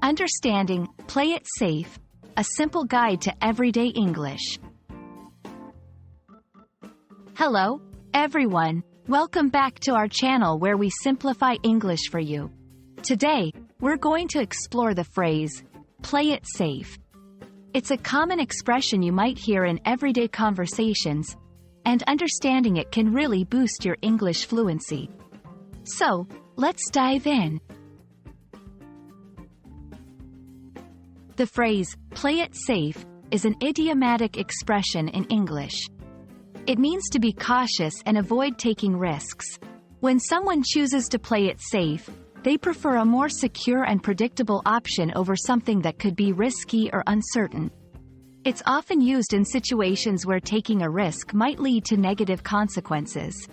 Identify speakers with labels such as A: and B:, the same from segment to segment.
A: Understanding, play it safe, a simple guide to everyday English. Hello, everyone. Welcome back to our channel where we simplify English for you. Today, we're going to explore the phrase, play it safe. It's a common expression you might hear in everyday conversations, and understanding it can really boost your English fluency. So, let's dive in. The phrase, play it safe, is an idiomatic expression in English. It means to be cautious and avoid taking risks. When someone chooses to play it safe, they prefer a more secure and predictable option over something that could be risky or uncertain. It's often used in situations where taking a risk might lead to negative consequences.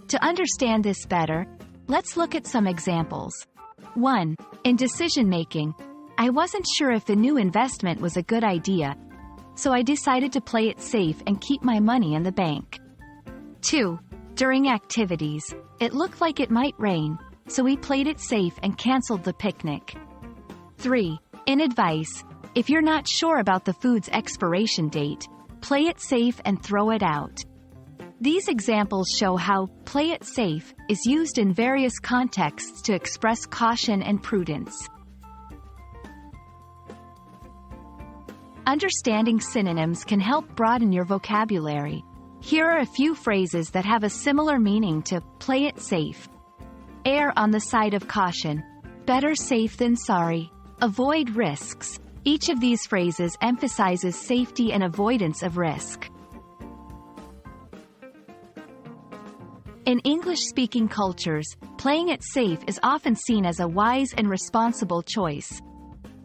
A: To understand this better, let's look at some examples. 1. In decision-making, I wasn't sure if the new investment was a good idea, so I decided to play it safe and keep my money in the bank. 2. During activities, it looked like it might rain, so we played it safe and canceled the picnic. 3. In advice, if you're not sure about the food's expiration date, play it safe and throw it out. These examples show how play it safe is used in various contexts to express caution and prudence. Understanding synonyms can help broaden your vocabulary. Here are a few phrases that have a similar meaning to play it safe. Err on the side of caution. Better safe than sorry. Avoid risks. Each of these phrases emphasizes safety and avoidance of risk. In English-speaking cultures, playing it safe is often seen as a wise and responsible choice.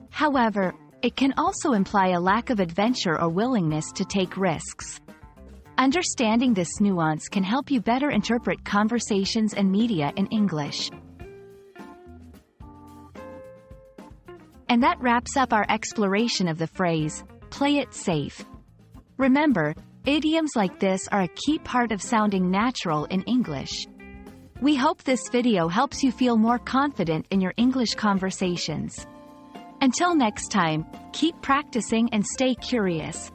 A: However, it can also imply a lack of adventure or willingness to take risks. Understanding this nuance can help you better interpret conversations and media in English. And that wraps up our exploration of the phrase, play it safe. Remember, idioms like this are a key part of sounding natural in English. We hope this video helps you feel more confident in your English conversations. Until next time, keep practicing and stay curious.